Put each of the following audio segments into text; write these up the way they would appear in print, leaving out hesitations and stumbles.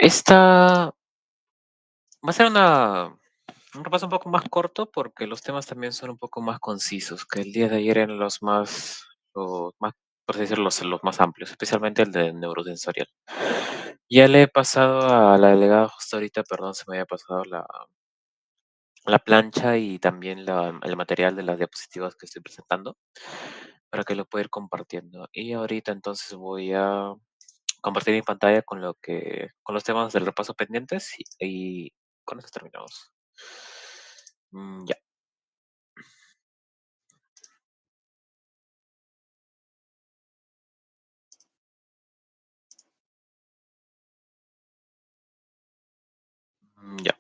Esta va a ser un repaso un poco más corto porque los temas también son un poco más concisos, que el día de ayer eran los más, por así decirlo, los más amplios, especialmente el de neurosensorial. Ya le he pasado a la delegada justo ahorita, perdón, se me había pasado la plancha y también el material de las diapositivas que estoy presentando para que lo pueda ir compartiendo. Y ahorita entonces voy a compartir mi pantalla con los temas del repaso pendientes y con eso terminamos. Ya, ya.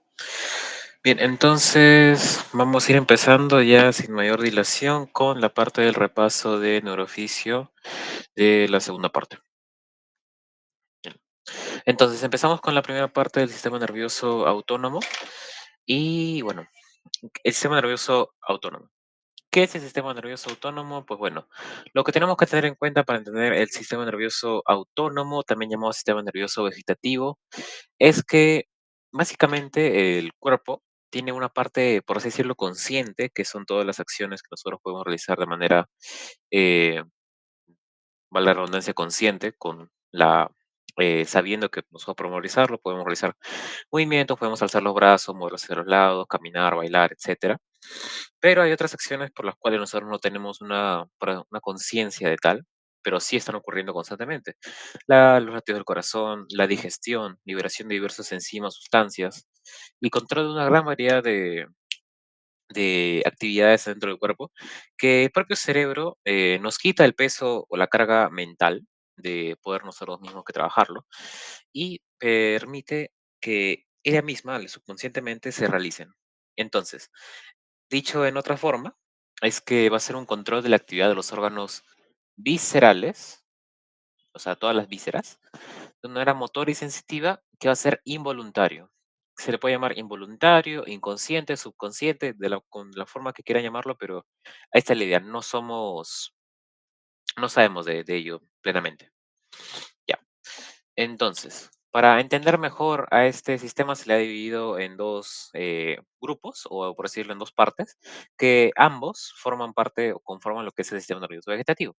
Bien, entonces vamos a ir empezando ya sin mayor dilación con la parte del repaso de neurofisio de la segunda parte. Bien. Entonces empezamos con la primera parte del sistema nervioso autónomo y bueno, el sistema nervioso autónomo. ¿Qué es el sistema nervioso autónomo? Pues bueno, lo que tenemos que tener en cuenta para entender el sistema nervioso autónomo, también llamado sistema nervioso vegetativo, es que básicamente el cuerpo tiene una parte, por así decirlo, consciente, que son todas las acciones que nosotros podemos realizar de manera, eh, valga la redundancia, consciente, sabiendo que nosotros podemos realizarlo, podemos realizar movimientos, podemos alzar los brazos, moverlos hacia los lados, caminar, bailar, etcétera. Pero hay otras acciones por las cuales nosotros no tenemos una conciencia de tal, pero sí están ocurriendo constantemente. Los latidos del corazón, la digestión, liberación de diversas enzimas, sustancias y control de una gran variedad de actividades dentro del cuerpo que el propio cerebro nos quita el peso o la carga mental de poder nosotros mismos que trabajarlo y permite que ella misma, subconscientemente, se realicen. Entonces, dicho en otra forma, es que va a ser un control de la actividad de los órganos viscerales, o sea, todas las vísceras, de una manera motora y sensitiva que va a ser involuntario. Se le puede llamar involuntario, inconsciente, subconsciente, con la forma que quieran llamarlo, pero ahí está la idea. No sabemos de ello plenamente. Ya. Entonces, para entender mejor a este sistema se le ha dividido en dos grupos, o por decirlo en dos partes, que ambos forman parte o conforman lo que es el sistema nervioso vegetativo.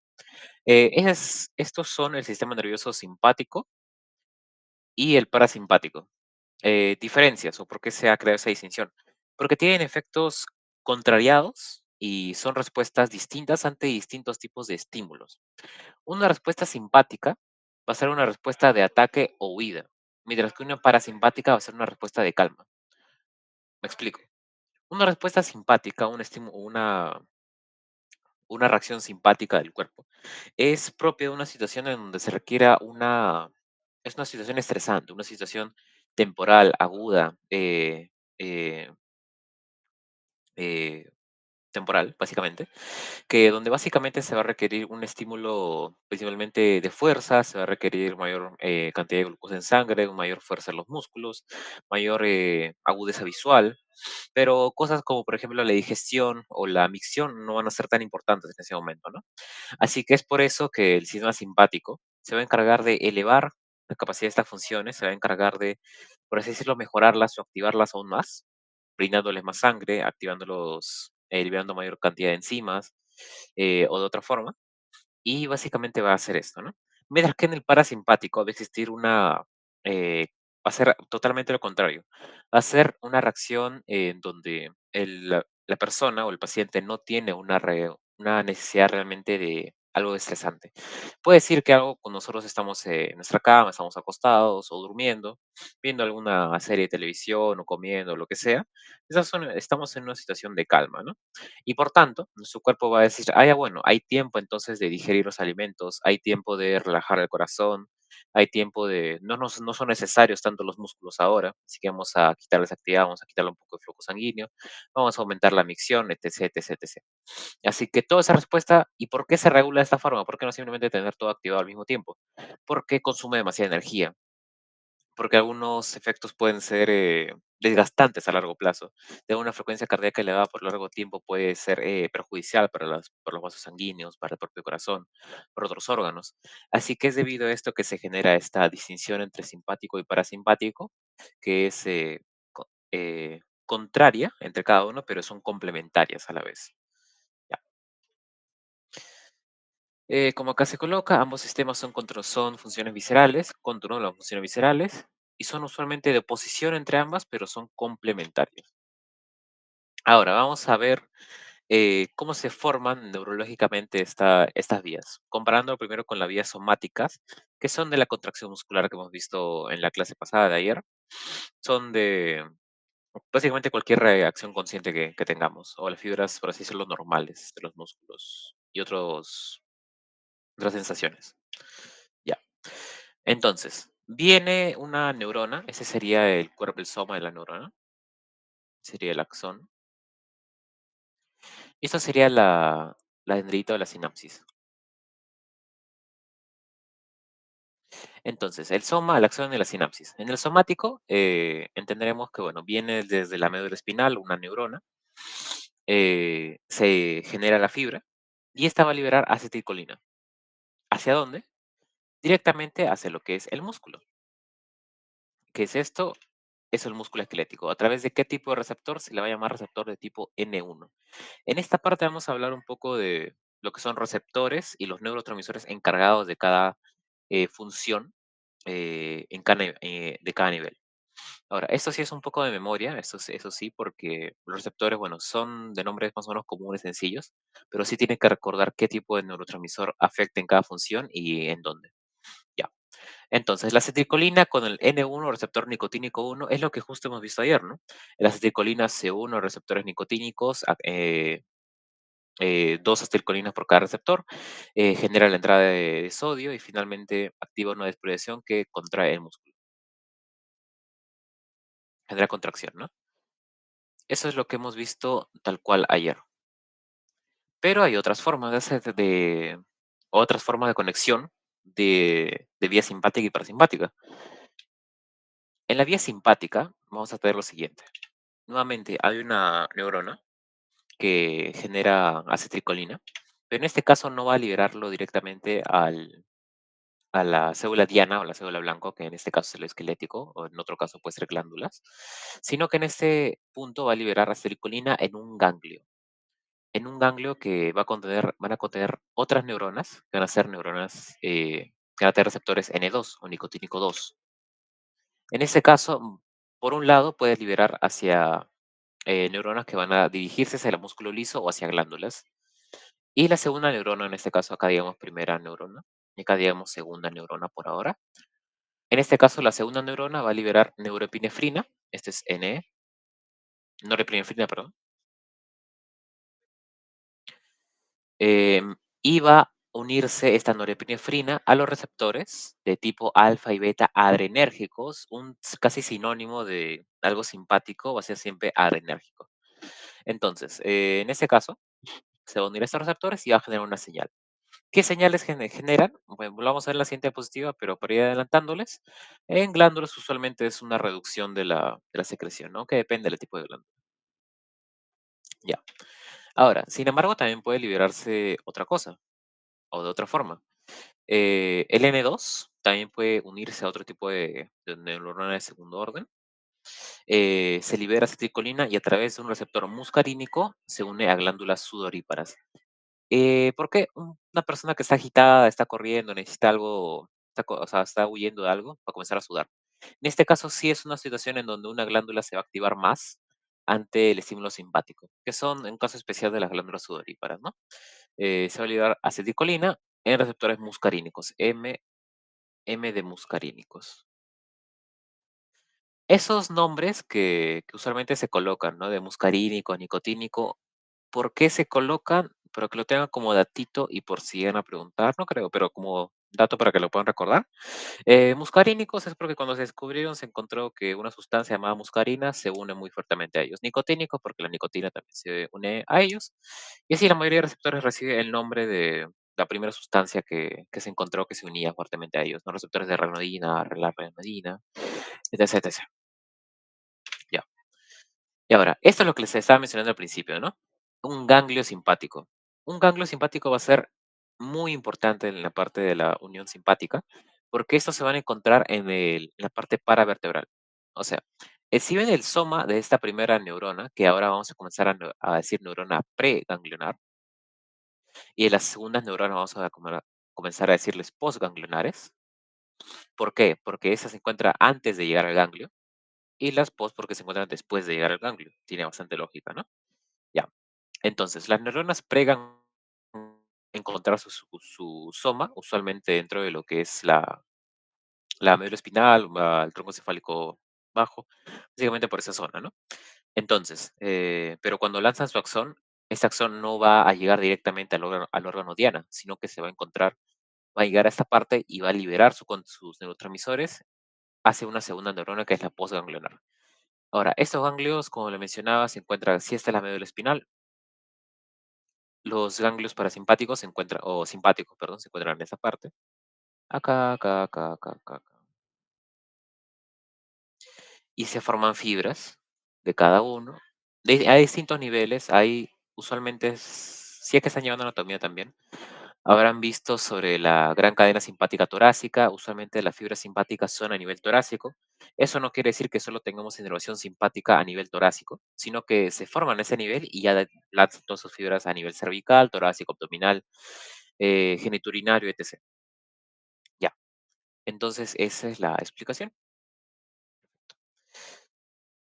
Estos son el sistema nervioso simpático y el parasimpático. Diferencias o por qué se ha creado esa distinción. Porque tienen efectos contrariados y son respuestas distintas ante distintos tipos de estímulos. Una respuesta simpática va a ser una respuesta de ataque o huida, mientras que una parasimpática va a ser una respuesta de calma. Me explico. Una respuesta simpática, una reacción simpática del cuerpo, es propia de una situación en donde se requiera es una situación estresante, una situación temporal, aguda, eh, eh, temporal, básicamente, que donde básicamente se va a requerir un estímulo principalmente de fuerza, se va a requerir mayor cantidad de glucosa en sangre, mayor fuerza en los músculos, mayor agudeza visual, pero cosas como por ejemplo la digestión o la micción no van a ser tan importantes en ese momento, ¿no? Así que es por eso que el sistema simpático se va a encargar de elevar la capacidad de estas funciones, se va a encargar de, por así decirlo, mejorarlas o activarlas aún más, brindándoles más sangre, liberando mayor cantidad de enzimas, o de otra forma. Y básicamente va a hacer esto, ¿no? Mientras que en el parasimpático va a existir va a ser totalmente lo contrario. Va a ser una reacción en donde la persona o el paciente no tiene una necesidad realmente de algo estresante. Puede decir que algo cuando nosotros estamos en nuestra cama, estamos acostados o durmiendo, viendo alguna serie de televisión o comiendo, lo que sea, estamos en una situación de calma, ¿no? Y por tanto, su cuerpo va a decir, ah, ya bueno, hay tiempo entonces de digerir los alimentos, hay tiempo de relajar el corazón, hay tiempo no son necesarios tanto los músculos ahora, así que vamos a quitarles actividad, vamos a quitarle un poco de flujo sanguíneo, vamos a aumentar la micción, etc, etc, etc. Así que toda esa respuesta, ¿y por qué se regula de esta forma? ¿Por qué no simplemente tener todo activado al mismo tiempo? Porque consume demasiada energía. porque algunos efectos pueden ser desgastantes a largo plazo. De una frecuencia cardíaca elevada por largo tiempo puede ser perjudicial para, para los vasos sanguíneos, para el propio corazón, para otros órganos. Así que es debido a esto que se genera esta distinción entre simpático y parasimpático, que es contraria entre cada uno, pero son complementarias a la vez. Ya. Como acá se coloca, ambos sistemas son funciones viscerales, controlan las funciones viscerales y son usualmente de oposición entre ambas, pero son complementarios. Ahora, vamos a ver cómo se forman neurológicamente estas vías, comparándolo primero con las vías somáticas, que son de la contracción muscular que hemos visto en la clase pasada de ayer. Son de básicamente cualquier reacción consciente que tengamos, o las fibras, por así decirlo, normales de los músculos y otras sensaciones. Ya. Entonces, viene una neurona, ese sería el cuerpo, el soma de la neurona, sería el axón. Y esta sería la dendrita o la sinapsis. Entonces, el soma, el axón y la sinapsis. En el somático, entenderemos que, bueno, viene desde la médula espinal, una neurona, se genera la fibra y esta va a liberar acetilcolina. ¿Hacia dónde? Directamente hacia lo que es el músculo. ¿Qué es esto? Es el músculo esquelético. ¿A través de qué tipo de receptor? Se le va a llamar receptor de tipo N1. En esta parte vamos a hablar un poco de lo que son receptores y los neurotransmisores encargados de cada función de cada nivel. Ahora, esto sí es un poco de memoria, eso sí, porque los receptores, bueno, son de nombres más o menos comunes, sencillos, pero sí tienen que recordar qué tipo de neurotransmisor afecta en cada función y en dónde. Ya. Entonces, la acetilcolina con el N1, receptor nicotínico 1, es lo que justo hemos visto ayer, ¿no? La acetilcolina C1, receptores nicotínicos, dos acetilcolinas por cada receptor, genera la entrada de sodio y finalmente activa una desprurización que contrae el músculo, genera contracción, ¿no? Eso es lo que hemos visto tal cual ayer. Pero hay otras formas otras formas de conexión de vía simpática y parasimpática. En la vía simpática vamos a tener lo siguiente. Nuevamente hay una neurona que genera acetilcolina, pero en este caso no va a liberarlo directamente a la célula diana o la célula blanco, que en este caso es el esquelético, o en otro caso puede ser glándulas, sino que en este punto va a liberar acetilcolina en un ganglio que van a contener otras neuronas, que van a ser neuronas, que van a tener receptores N2 o nicotínico 2. En ese caso, por un lado, puedes liberar hacia neuronas que van a dirigirse hacia el músculo liso o hacia glándulas. Y la segunda neurona, en este caso, acá digamos primera neurona, y acá digamos segunda neurona por ahora. En este caso, la segunda neurona va a liberar neuroepinefrina, este es NE, norepinefrina, perdón, y va a unirse esta norepinefrina a los receptores de tipo alfa y beta adrenérgicos, casi sinónimo de algo simpático, va a ser siempre adrenérgico. Entonces, en este caso, se van a unir estos receptores y va a generar una señal. ¿Qué señales generan? Bueno, lo vamos a ver en la siguiente diapositiva, pero para ir adelantándoles, en glándulas usualmente es una reducción de la secreción, ¿no? Que depende del tipo de glándula. Ya. Ahora, sin embargo, también puede liberarse otra cosa o de otra forma. El N2 también puede unirse a otro tipo de neurona de segundo orden. Se libera acetilcolina y a través de un receptor muscarínico se une a glándulas sudoríparas. ¿Por qué una persona que está agitada, está corriendo, necesita algo, o sea, está huyendo de algo, va a comenzar a sudar? En este caso sí es una situación en donde una glándula se va a activar más ante el estímulo simpático, que son en un caso especial de las glándulas sudoríparas, ¿no? Se va a liberar acetilcolina en receptores muscarínicos, M de muscarínicos. Esos nombres que usualmente se colocan, ¿no? De muscarínico, nicotínico, ¿por qué se colocan? Pero que lo tengan como datito y por si llegan a preguntar, no creo, pero como dato para que lo puedan recordar. Muscarínicos es porque cuando se descubrieron se encontró que una sustancia llamada muscarina se une muy fuertemente a ellos. Nicotínicos porque la nicotina también se une a ellos. Y así la mayoría de receptores recibe el nombre de la primera sustancia que se encontró que se unía fuertemente a ellos, ¿no? Receptores de ranolina, la ranolina. etc, etc. Ya. Y ahora, esto es lo que les estaba mencionando al principio, ¿no? Un ganglio simpático. Un ganglio simpático va a ser muy importante en la parte de la unión simpática, porque estos se van a encontrar en la parte paravertebral. O sea, si ven el soma de esta primera neurona, que ahora vamos a comenzar a decir neurona preganglionar, y en las segundas neuronas vamos a comenzar a decirles postganglionares. ¿Por qué? Porque esa se encuentra antes de llegar al ganglio, y las post porque se encuentran después de llegar al ganglio. Tiene bastante lógica, ¿no? Ya. Entonces, las neuronas pregan encontrar su soma, usualmente dentro de lo que es la médula espinal, el tronco cefálico bajo, básicamente por esa zona, ¿no? Entonces, pero cuando lanzan su axón, este axón no va a llegar directamente al órgano diana, sino que se va a encontrar, va a llegar a esta parte y va a liberar con sus neurotransmisores hacia una segunda neurona que es la postganglionar. Ahora, estos ganglios, como le mencionaba, se encuentran, si esta es la médula espinal, los ganglios parasimpáticos se encuentran, o simpáticos, perdón, se encuentran en esa parte. Acá, acá, acá, acá, acá, acá. Y se forman fibras de cada uno. Hay distintos niveles, hay usualmente, si es que están llevando anatomía también, habrán visto sobre la gran cadena simpática torácica, usualmente las fibras simpáticas son a nivel torácico. Eso no quiere decir que solo tengamos inervación simpática a nivel torácico, sino que se forman a ese nivel y ya lanzan todas sus fibras a nivel cervical, torácico, abdominal, geniturinario, etc. Ya, entonces esa es la explicación.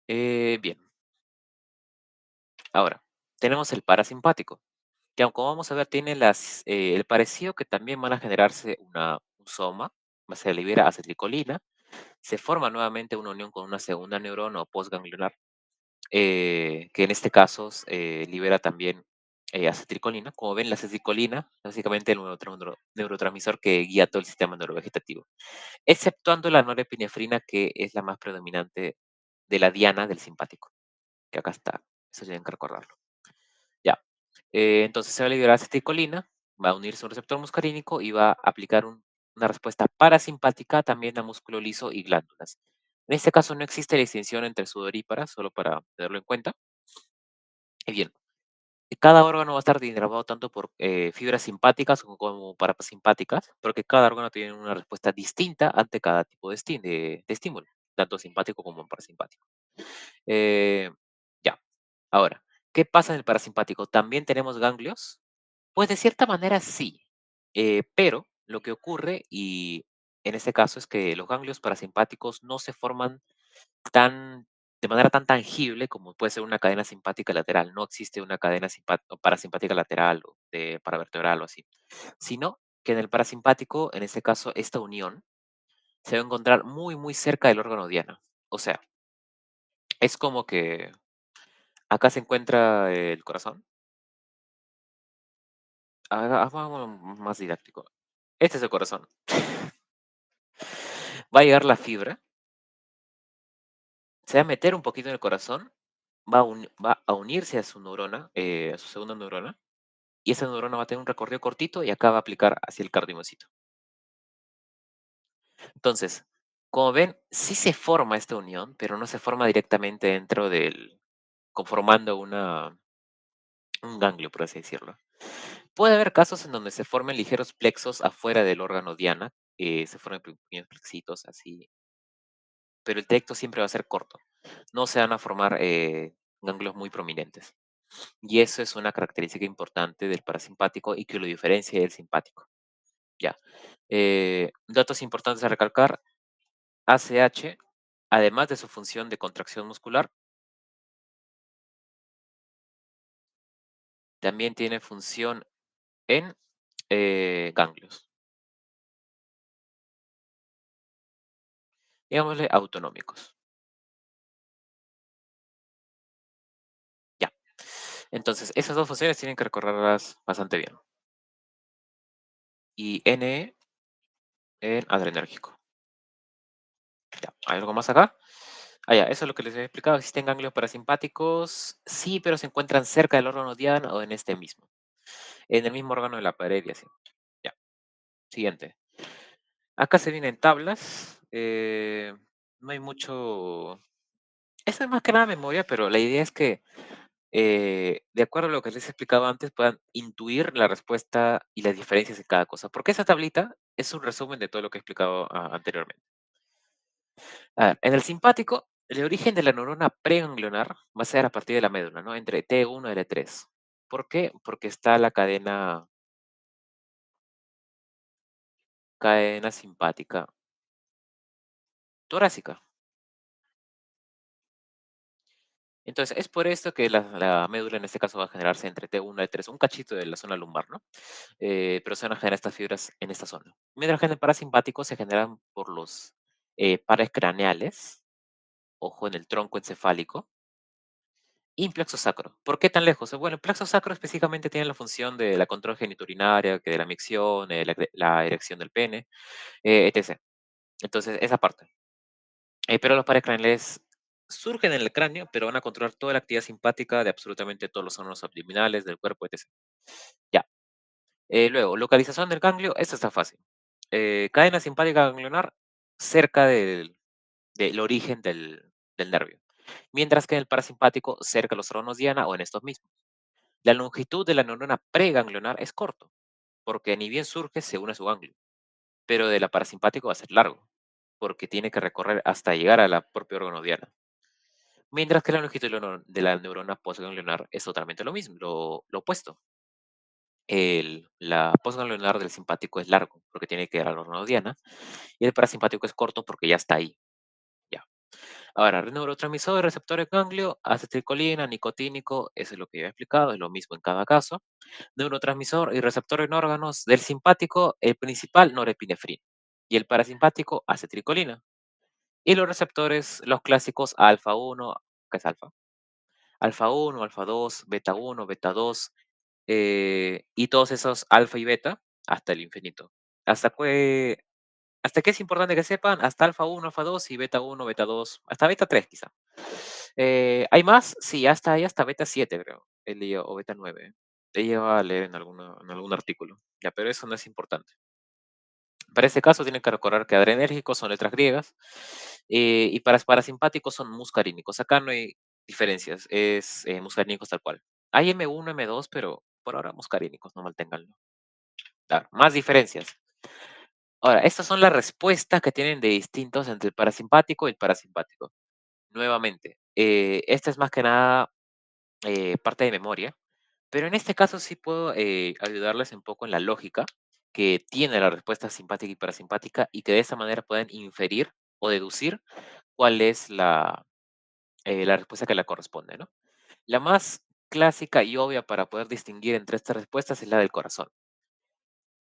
Bien, ahora, tenemos el parasimpático, que aunque vamos a ver, tiene el parecido que también van a generarse un soma, se libera acetilcolina, se forma nuevamente una unión con una segunda neurona o postganglionar, que en este caso libera también acetilcolina. Como ven, la acetilcolina, básicamente el neurotransmisor que guía todo el sistema neurovegetativo, exceptuando la norepinefrina, que es la más predominante de la diana del simpático, que acá está. Eso tienen que recordarlo. Ya. Entonces se va a liberar acetilcolina, va a unirse a un receptor muscarínico y va a aplicar una respuesta parasimpática también a músculo liso y glándulas. En este caso no existe la distinción entre sudorípara, solo para tenerlo en cuenta. Y bien, cada órgano va a estar inervado tanto por fibras simpáticas como parasimpáticas, porque cada órgano tiene una respuesta distinta ante cada tipo de estímulo, tanto simpático como parasimpático. Eh, ya, ahora, ¿qué pasa en el parasimpático? ¿También tenemos ganglios? Pues de cierta manera sí, pero lo que ocurre, y en este caso, es que los ganglios parasimpáticos no se forman tan, de manera tan tangible como puede ser una cadena simpática lateral. No existe una cadena parasimpática lateral o de paravertebral o así, sino que en el parasimpático, en este caso, esta unión se va a encontrar muy, muy cerca del órgano diana. O sea, es como que acá se encuentra el corazón. Hagámoslo más didáctico. Este es el corazón. Va a llegar la fibra, se va a meter un poquito en el corazón, va a unirse a su neurona, a su segunda neurona, y esa neurona va a tener un recorrido cortito y acá va a aplicar hacia el cardiomocito. Entonces, como ven, sí se forma esta unión, pero no se forma directamente conformando un ganglio, por así decirlo. Puede haber casos en donde se formen ligeros plexos afuera del órgano diana, se formen pequeños plexitos así, pero el trayecto siempre va a ser corto. No se van a formar ganglios muy prominentes. Y eso es una característica importante del parasimpático y que lo diferencia del simpático. Ya. Datos importantes a recalcar: ACH, además de su función de contracción muscular, también tiene función en ganglios, digámosle autonómicos. Ya. Entonces, esas dos funciones tienen que recorrerlas bastante bien. Y NE en adrenérgico. Ya. ¿Hay algo más acá? Ah, ya, eso es lo que les he explicado. ¿Existen ganglios parasimpáticos? Sí, pero se encuentran cerca del órgano diana o en este mismo. En el mismo órgano de la pared y así. Ya, siguiente. Acá se vienen tablas. no hay mucho. Eso es más que nada memoria, pero la idea es que, de acuerdo a lo que les explicaba antes, puedan intuir la respuesta y las diferencias de cada cosa. Porque esa tablita es un resumen de todo lo que he explicado anteriormente. A ver, en el simpático, el origen de la neurona preganglionar va a ser a partir de la médula, ¿no? Entre T1 y L3. ¿Por qué? Porque está la cadena simpática torácica. Entonces, es por esto que la médula en este caso va a generarse entre T1 y L3, un cachito de la zona lumbar, ¿no? Pero se van a generar estas fibras en esta zona. Mientras que en el parasimpático se generan por los pares craneales, ojo, en el tronco encefálico, y en plexo sacro. ¿Por qué tan lejos? Bueno, el plexo sacro específicamente tiene la función de la control geniturinaria, que de la micción, la erección del pene, etc. Entonces, esa parte. Pero los pares craneales surgen en el cráneo, pero van a controlar toda la actividad simpática de absolutamente todos los órganos abdominales del cuerpo, etc. Ya. Luego, localización del ganglio, esto está fácil. Cadena simpática ganglionar cerca del origen del nervio, mientras que en el parasimpático cerca de los órganos diana o en estos mismos. La longitud de la neurona preganglionar es corto, porque ni bien surge se une a su ganglio, pero de la parasimpático va a ser largo, porque tiene que recorrer hasta llegar a la propia órgano diana. Mientras que la longitud de la neurona postganglionar es totalmente lo mismo, lo opuesto. La postganglionar del simpático es largo, porque tiene que ir a la órgano diana, y el parasimpático es corto porque ya está ahí. Ya. Ahora, neurotransmisor, receptor de ganglio, acetilcolina, nicotínico, eso es lo que ya he explicado, es lo mismo en cada caso. Neurotransmisor y receptor en órganos del simpático, el principal norepinefrina y el parasimpático acetilcolina. Y los receptores, los clásicos alfa 1, ¿qué es alfa? Alfa 1, alfa 2, beta 1, beta 2, y todos esos alfa y beta hasta el infinito. ¿Hasta hasta qué es importante que sepan? Hasta alfa 1, alfa 2 y beta 1, beta 2, hasta beta 3 quizá. ¿Hay más? Sí, hasta ahí hasta beta 7 creo, he leído, o beta 9. He llegado a leer en algún artículo. Ya, pero eso no es importante. Para este caso tienen que recordar que adrenérgicos son letras griegas, y parasimpáticos son muscarínicos. Acá no hay diferencias, es muscarínicos tal cual. Hay M1, M2, pero por ahora muscarínicos, no malténganlo. Claro, más diferencias. Ahora, estas son las respuestas que tienen de distintos entre el parasimpático y el parasimpático. Nuevamente, esta es más que nada parte de memoria, pero en este caso sí puedo ayudarles un poco en la lógica que tiene la respuesta simpática y parasimpática y que de esa manera pueden inferir o deducir cuál es la respuesta que le corresponde, ¿no? La más clásica y obvia para poder distinguir entre estas respuestas es la del corazón.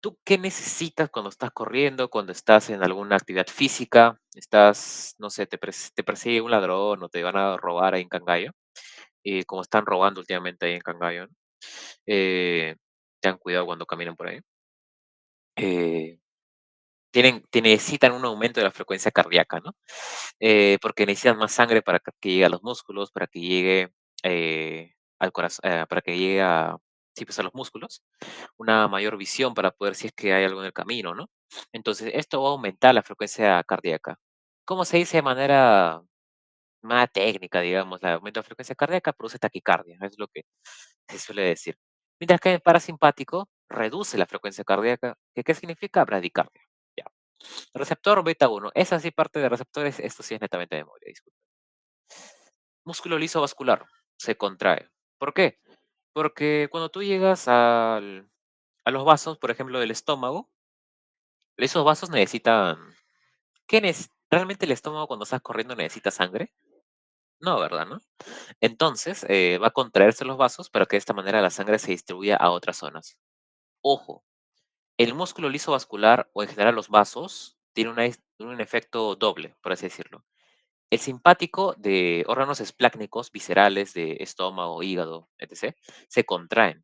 ¿Tú qué necesitas cuando estás corriendo, cuando estás en alguna actividad física? Estás, no sé, te persigue un ladrón o te van a robar ahí en Cangallo, como están robando últimamente ahí en Cangallo, ¿no? Eh, Tengan cuidado cuando caminen por ahí. Eh, necesitan un aumento de la frecuencia cardíaca, ¿no? Porque necesitan más sangre para que llegue a los músculos, para que llegue al corazón, para que llegue sí, pues, a los músculos, una mayor visión para poder si es que hay algo en el camino, ¿no? Entonces, esto va a aumentar la frecuencia cardíaca. ¿Cómo se dice de manera más técnica, digamos? El aumento de frecuencia cardíaca produce taquicardia, es lo que se suele decir. Mientras que el parasimpático reduce la frecuencia cardíaca, que ¿qué significa? Bradicardia. Ya. Receptor beta 1, esa sí parte de receptores, esto sí es netamente de memoria, disculpe. Músculo liso vascular, se contrae. ¿Por qué? Porque cuando tú llegas a los vasos, por ejemplo, del estómago, esos vasos necesitan. ¿Realmente el estómago cuando estás corriendo necesita sangre? No, ¿verdad? ¿No? Entonces, va a contraerse los vasos para que de esta manera la sangre se distribuya a otras zonas. Ojo, el músculo liso vascular o en general los vasos tiene un efecto doble, por así decirlo. El simpático de órganos esplácnicos, viscerales, de estómago, hígado, etc., se contraen,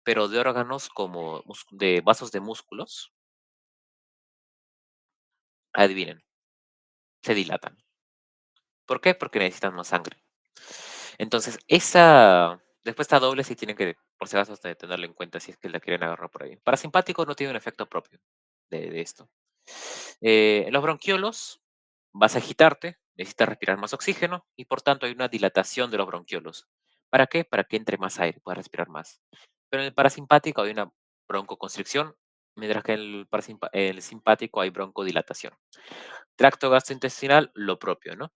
pero de órganos como de vasos de músculos, adivinen, se dilatan. ¿Por qué? Porque necesitan más sangre. Entonces, esa respuesta doble sí tienen que, por si acaso, tenerlo en cuenta si es que la quieren agarrar por ahí. Parasimpático no tiene un efecto propio de esto. Los bronquiolos. vas a agitarte, necesitas respirar más oxígeno y por tanto hay una dilatación de los bronquiolos. ¿Para qué? Para que entre más aire, puedas respirar más. Pero en el parasimpático hay una broncoconstricción, mientras que en el simpático hay broncodilatación. Tracto gastrointestinal, lo propio, ¿no?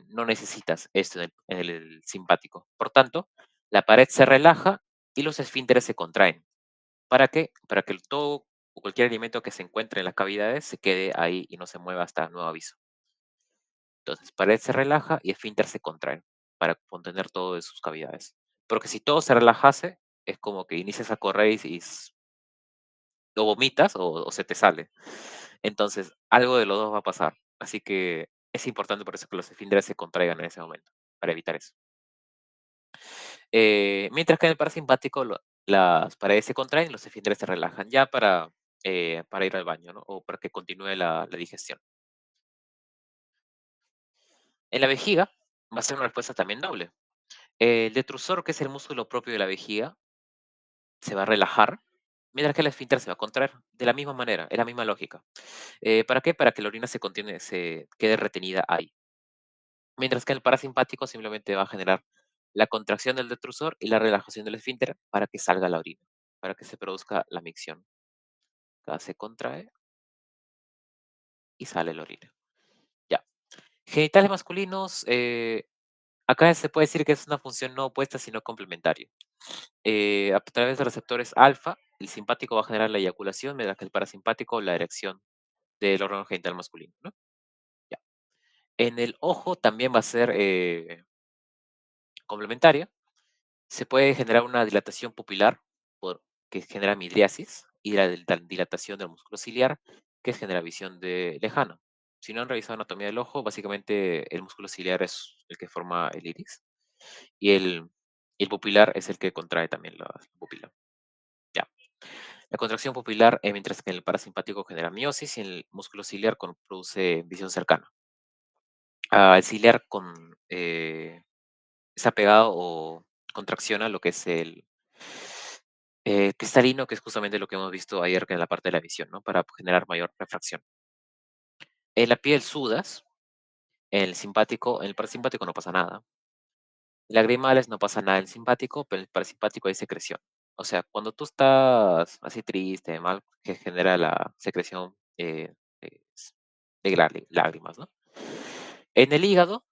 No necesitas esto en el simpático. Por tanto, la pared se relaja y los esfínteres se contraen. ¿Para qué? Para que todo o cualquier alimento que se encuentre en las cavidades se quede ahí y no se mueva hasta nuevo aviso. Entonces, pared se relaja y esfínter se contrae para contener todo de sus cavidades. Porque si todo se relajase, es como que inicias a correr o vomitas o se te sale. Entonces, algo de los dos va a pasar. Así que es importante por eso que los esfínteres se contraigan en ese momento, para evitar eso. Mientras que en el parasimpático las paredes se contraen y los esfínteres se relajan ya para ir al baño, ¿no? O para que continúe la digestión. En la vejiga va a ser una respuesta también doble. El detrusor, que es el músculo propio de la vejiga, se va a relajar, mientras que el esfínter se va a contraer. De la misma manera, es la misma lógica. ¿Para qué? Para que la orina se quede retenida ahí. Mientras que el parasimpático simplemente va a generar la contracción del detrusor y la relajación del esfínter para que salga la orina, para que se produzca la micción. Acá se contrae y sale la orina. Ya. Genitales masculinos, acá se puede decir que es una función no opuesta, sino complementaria. A través de receptores alfa, el simpático va a generar la eyaculación, mientras que el parasimpático la erección del órgano genital masculino, ¿no? Ya. En el ojo también va a ser complementaria. Se puede generar una dilatación pupilar, que genera midriasis, y la dilatación del músculo ciliar, que genera visión de lejano. Si no han revisado anatomía del ojo, básicamente el músculo ciliar es el que forma el iris y el pupilar es el que contrae también la pupila. Ya. La contracción pupilar, mientras que en el parasimpático genera miosis y en el músculo ciliar produce visión cercana. El ciliar está pegado o contracciona lo que es el cristalino, que es justamente lo que hemos visto ayer que en la parte de la visión, ¿no? Para generar mayor refracción. En la piel sudas, en el parasimpático no pasa nada. Lagrimales no pasa nada en el simpático, pero en el parasimpático hay secreción. O sea, cuando tú estás así triste, mal, que genera la secreción de, de lágrimas, ¿no? En el hígado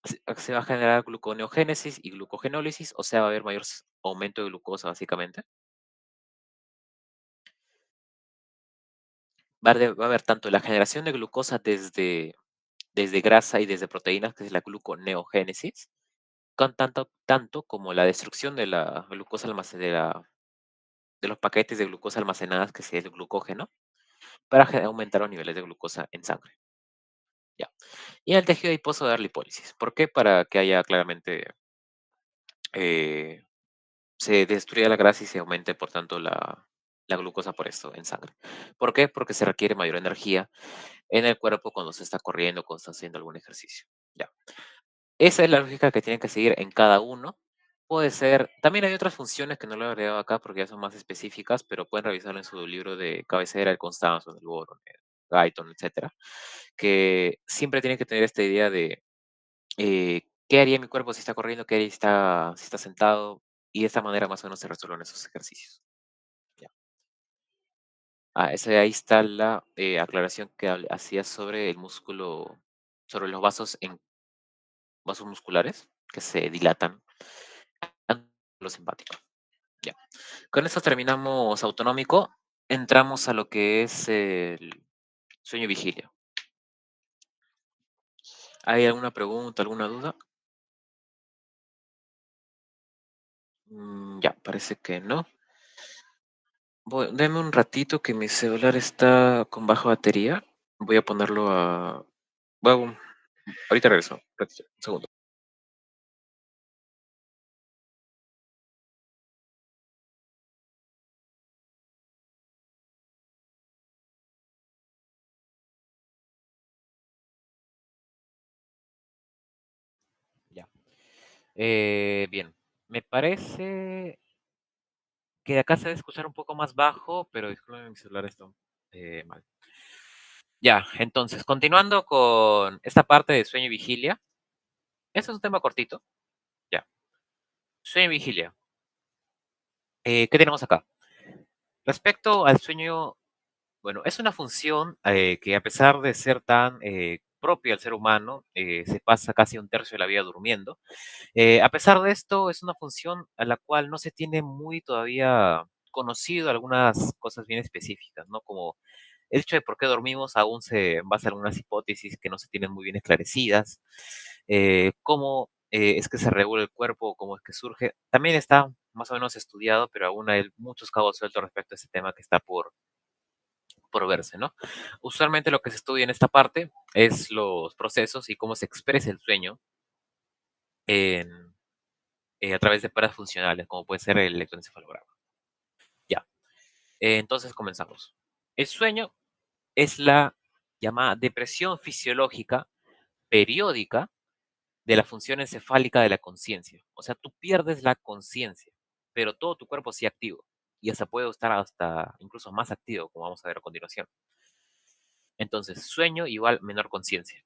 se va a generar gluconeogénesis y glucogenólisis, o sea, va a haber mayor aumento de glucosa, básicamente. Va a haber tanto la generación de glucosa desde grasa y desde proteínas, que es la gluconeogénesis, con tanto como la destrucción de la glucosa de los paquetes de glucosa almacenadas, que es el glucógeno, para aumentar los niveles de glucosa en sangre. Ya. Y en el tejido adiposo va a dar lipólisis. ¿Por qué? Para que haya claramente, eh, se destruya la grasa y se aumente, por tanto, la glucosa por esto en sangre. ¿Por qué? Porque se requiere mayor energía en el cuerpo cuando se está corriendo, cuando está haciendo algún ejercicio. Ya. Esa es la lógica que tienen que seguir en cada uno. Puede ser, también hay otras funciones que no lo he agregado acá porque ya son más específicas, pero pueden revisarlo en su libro de cabecera, el Constanzo, el Boron, el Guyton, etcétera, que siempre tienen que tener esta idea de qué haría mi cuerpo si está corriendo, qué haría si está sentado, y de esta manera más o menos se resuelven esos ejercicios. Ya. Ahí está la aclaración que hacía sobre el músculo, sobre los vasos musculares que se dilatan ante lo simpático. Ya. Con esto terminamos autonómico. Entramos a lo que es el sueño y vigilia. ¿Hay alguna pregunta, alguna duda? Ya, parece que no. Deme un ratito que mi celular está con baja batería. Voy a ponerlo a... Bueno, ahorita regreso. Un segundo. Ya. Bien. Me parece que acá se debe escuchar un poco más bajo, pero disculpen, mi celular está mal. Ya, entonces, continuando con esta parte de sueño y vigilia, este es un tema cortito. Ya, sueño y vigilia. ¿Qué tenemos acá? Respecto al sueño, bueno, es una función que a pesar de ser tan propia al ser humano, se pasa casi un tercio de la vida durmiendo. A pesar de esto, es una función a la cual no se tiene muy todavía conocido algunas cosas bien específicas, ¿no? Como el hecho de por qué dormimos aún se basa en algunas hipótesis que no se tienen muy bien esclarecidas. Cómo es que se regula el cuerpo, cómo es que surge. También está más o menos estudiado, pero aún hay muchos cabos sueltos respecto a este tema que está por verse, ¿no? Usualmente lo que se estudia en esta parte es los procesos y cómo se expresa el sueño en, a través de pruebas funcionales, como puede ser el electroencefalograma. Ya, entonces comenzamos. El sueño es la llamada depresión fisiológica periódica de la función encefálica de la conciencia. O sea, tú pierdes la conciencia, pero todo tu cuerpo sigue activo y hasta puede estar hasta incluso más activo, como vamos a ver a continuación. Entonces, sueño igual menor conciencia.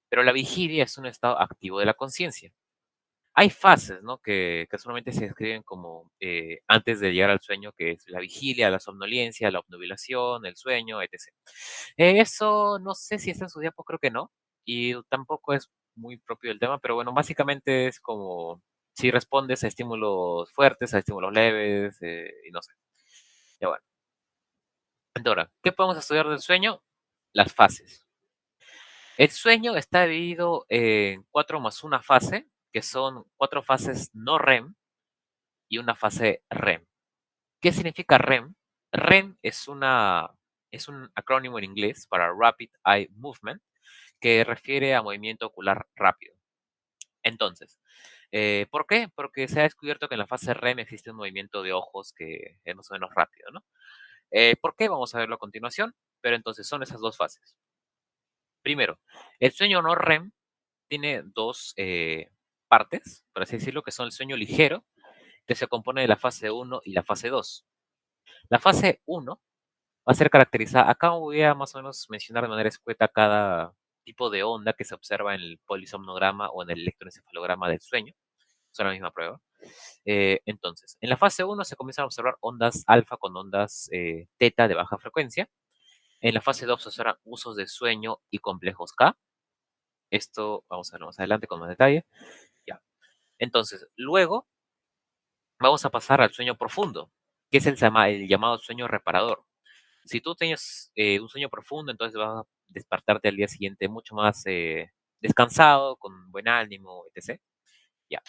Pero la vigilia es un estado activo de la conciencia. Hay fases, ¿no? Que solamente se describen como antes de llegar al sueño, que es la vigilia, la somnolencia, la obnubilación, el sueño, etc. Eso no sé si está en su diapo, creo que no. Y tampoco es muy propio del tema, pero bueno, básicamente es como si respondes a estímulos fuertes, a estímulos leves, y no sé. Ya bueno. Ahora, ¿qué podemos estudiar del sueño? Las fases. El sueño está dividido en 4 más una fase, que son 4 fases no REM y una fase REM. ¿Qué significa REM? REM es un acrónimo en inglés para Rapid Eye Movement, que refiere a movimiento ocular rápido. Entonces, ¿por qué? Porque se ha descubierto que en la fase REM existe un movimiento de ojos que es más o menos rápido, ¿no? ¿Por qué? Vamos a verlo a continuación, pero entonces son esas dos fases. Primero, el sueño no REM tiene dos partes, por así decirlo, que son el sueño ligero, que se compone de la fase uno y la fase 2. La fase uno va a ser caracterizada, acá voy a más o menos mencionar de manera escueta cada tipo de onda que se observa en el polisomnograma o en el electroencefalograma del sueño, son la misma prueba. Entonces, en la fase uno se comienzan a observar ondas alfa con ondas teta de baja frecuencia. En la fase 2 se observan usos de sueño y complejos K. Esto vamos a ver más adelante con más detalle. Ya. Entonces, luego vamos a pasar al sueño profundo, que es el llamado sueño reparador. Si tú tienes un sueño profundo, entonces vas a despertarte al día siguiente mucho más descansado, con buen ánimo, etc. Ya.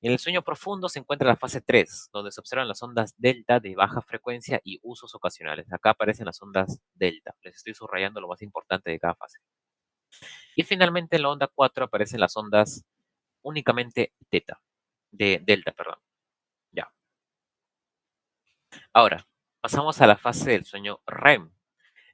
En el sueño profundo se encuentra la fase 3, donde se observan las ondas delta de baja frecuencia y usos ocasionales. Acá aparecen las ondas delta. Les estoy subrayando lo más importante de cada fase. Y finalmente en la onda 4 aparecen las ondas únicamente teta, de delta, perdón. Ya. Ahora, pasamos a la fase del sueño REM.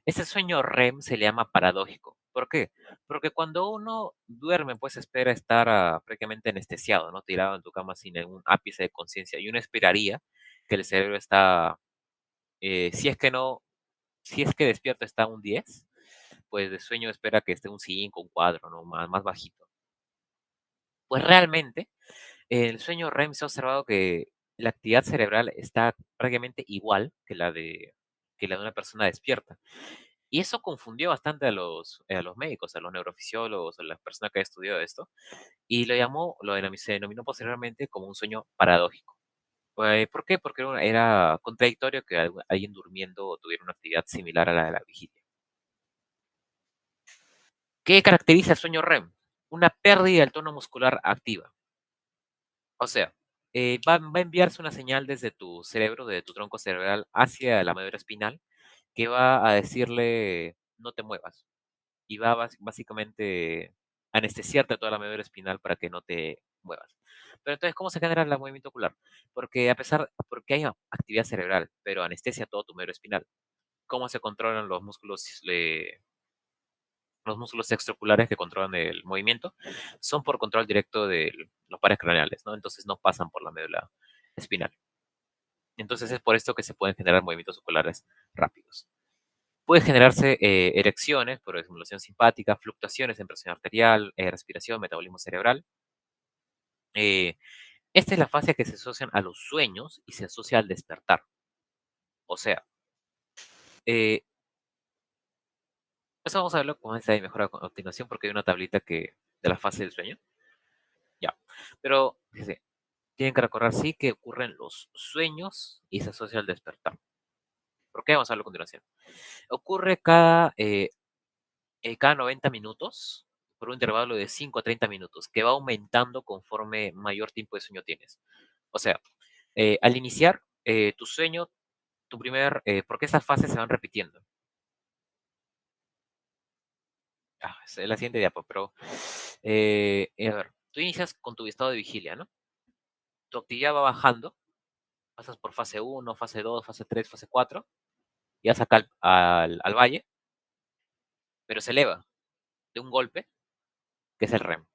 Este sueño REM se le llama paradójico. ¿Por qué? Porque cuando uno duerme, pues espera estar prácticamente anestesiado, ¿no? Tirado en tu cama sin ningún ápice de conciencia. Y uno esperaría que el cerebro está, si es que no, si es que despierto está un 10, pues de sueño espera que esté un 5, un 4, ¿no? Más bajito. Pues realmente, el sueño REM se ha observado que la actividad cerebral está prácticamente igual que la de una persona despierta. Y eso confundió bastante a los médicos, a los neurofisiólogos, a las personas que han estudiado esto, y se denominó posteriormente como un sueño paradójico. ¿Por qué? Porque era contradictorio que alguien durmiendo tuviera una actividad similar a la de la vigilia. ¿Qué caracteriza el sueño REM? Una pérdida del tono muscular activa. O sea, va a enviarse una señal desde tu cerebro, de tu tronco cerebral, hacia la médula espinal, que va a decirle no te muevas. Y va básicamente a anestesiarte toda la médula espinal para que no te muevas. Pero entonces, ¿cómo se genera el movimiento ocular? Porque hay actividad cerebral, pero anestesia todo tu médula espinal. ¿Cómo se controlan los músculos extraoculares que controlan el movimiento? Son por control directo de los pares craneales, ¿no? Entonces no pasan por la médula espinal. Entonces es por esto que se pueden generar movimientos oculares rápidos. Puede generarse erecciones por estimulación simpática, fluctuaciones en presión arterial, respiración, metabolismo cerebral. Eh, Esta es la fase que se asocian a los sueños y se asocia al despertar. O sea, eh, eso vamos a verlo con esta mejor a continuación porque hay una tablita que de la fase del sueño. Ya. Pero, fíjense, tienen que recordar sí que ocurren los sueños y se asocia al despertar. ¿Por qué? Vamos a verlo a continuación. Ocurre cada 90 minutos por un intervalo de 5 a 30 minutos, que va aumentando conforme mayor tiempo de sueño tienes. O sea, al iniciar tu sueño, porque esas fases se van repitiendo. Es la siguiente diapo, pero a ver, tú inicias con tu estado de vigilia, ¿no? Tu actividad va bajando, pasas por fase uno, fase 2, fase 3, fase 4, y vas acá al valle, pero se eleva de un golpe, que es el REM.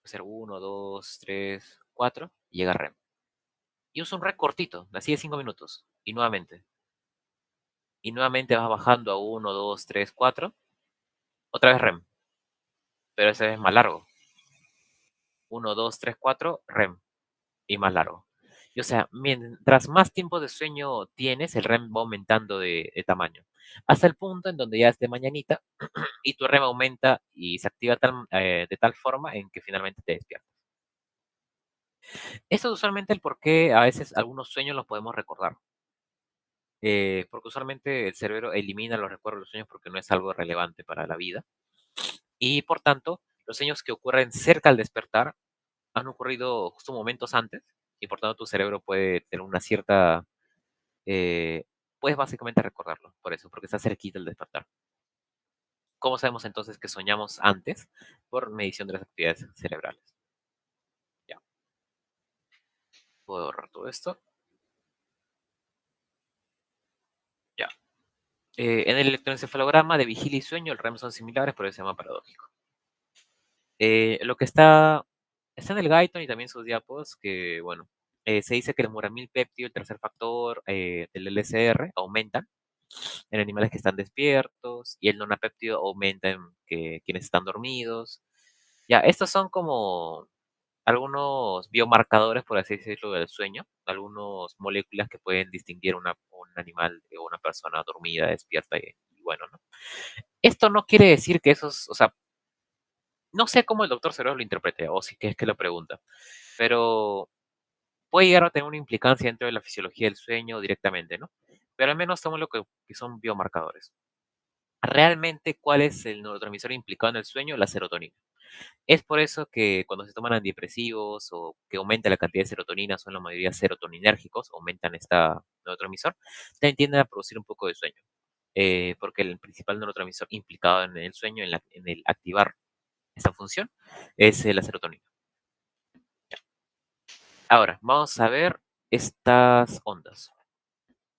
Puede ser 1, 2, 3, 4, y llega REM. Y usa un REM cortito, así de 5 minutos, y nuevamente. Y nuevamente vas bajando a uno, 2, 3, 4, otra vez REM, pero esa vez más largo. Uno, 2, 3, 4, REM, y más largo. Y o sea, mientras más tiempo de sueño tienes, el REM va aumentando de tamaño. Hasta el punto en donde ya es de mañanita y tu REM aumenta y se activa de tal forma en que finalmente te despiertas. Esto es usualmente el por qué a veces algunos sueños los podemos recordar. Porque usualmente el cerebro elimina los recuerdos de los sueños porque no es algo relevante para la vida. Y por tanto, los sueños que ocurren cerca al despertar han ocurrido justo momentos antes y por tanto tu cerebro puede tener una cierta puedes básicamente recordarlo, por eso, porque está cerquita el despertar. ¿Cómo sabemos entonces que soñamos antes? Por medición de las actividades cerebrales. Ya, puedo borrar todo esto. Ya. En el electroencefalograma de vigilia y sueño, el REM son similares, pero se llama paradójico. Lo que está en el Guyton y también sus diapos, que bueno, se dice que el moramilpéptido, el tercer factor del LCR, aumentan en animales que están despiertos y el nonapéptido aumenta en quienes están dormidos. Ya, estos son como algunos biomarcadores, por así decirlo, del sueño, algunas moléculas que pueden distinguir un animal de una persona dormida, despierta y bueno, ¿no? Esto no quiere decir que esos, o sea, no sé cómo el doctor Cerebro lo interprete, o si que es que lo pregunta, pero puede llegar a tener una implicancia dentro de la fisiología del sueño directamente, ¿no? Pero al menos somos lo que son biomarcadores. Realmente, ¿cuál es el neurotransmisor implicado en el sueño? La serotonina. Es por eso que cuando se toman antidepresivos o que aumenta la cantidad de serotonina, son la mayoría serotoninérgicos, aumentan esta neurotransmisor, también tienden a producir un poco de sueño, porque el principal neurotransmisor implicado en el sueño, en el activar esta función, es la serotonina. Ahora, vamos a ver estas ondas.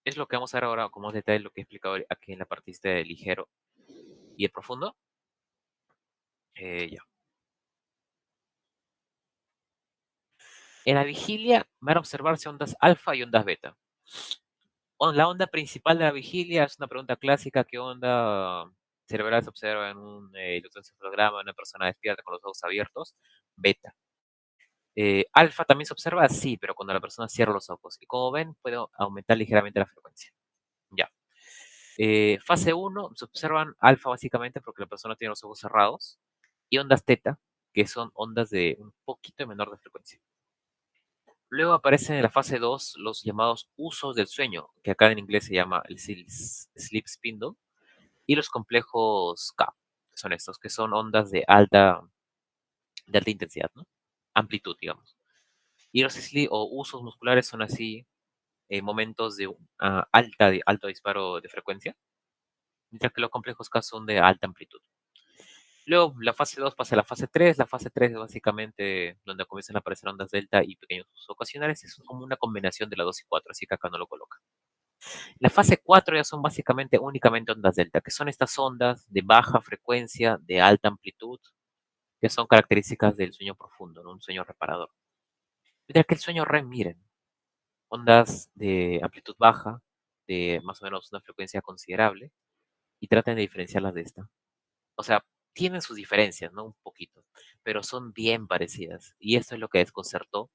Es lo que vamos a ver ahora como más detalle, lo que he explicado aquí en la parte de ligero y el profundo. Ya. En la vigilia van a observarse ondas alfa y ondas beta. La onda principal de la vigilia es una pregunta clásica: ¿qué onda cerebral se observa en un electroencefalograma de una persona despierta con los ojos abiertos? Beta. Alfa también se observa, sí, pero cuando la persona cierra los ojos. Y como ven, puede aumentar ligeramente la frecuencia. Ya. Fase uno se observan alfa básicamente porque la persona tiene los ojos cerrados. Y ondas teta, que son ondas de un poquito menor de frecuencia. Luego aparecen en la fase 2 los llamados usos del sueño, que acá en inglés se llama el sleep spindle, y los complejos K, que son estos, que son ondas de alta intensidad, ¿no? Amplitud, digamos. Y los sleep o usos musculares son así momentos de alto disparo de frecuencia, mientras que los complejos K son de alta amplitud. Luego la fase 2 pasa a la fase 3. La fase 3 es básicamente donde comienzan a aparecer ondas delta y pequeños usos ocasionales. Es como una combinación de la 2 y 4, así que acá no lo coloca. La fase 4 ya son básicamente únicamente ondas delta, que son estas ondas de baja frecuencia, de alta amplitud, que son características del sueño profundo, ¿no? Un sueño reparador. Mientras que el sueño REM, miren, ondas de amplitud baja, de más o menos una frecuencia considerable y traten de diferenciarlas de esta. O sea, tienen sus diferencias, ¿no? Un poquito, pero son bien parecidas. Y esto es lo que desconcertó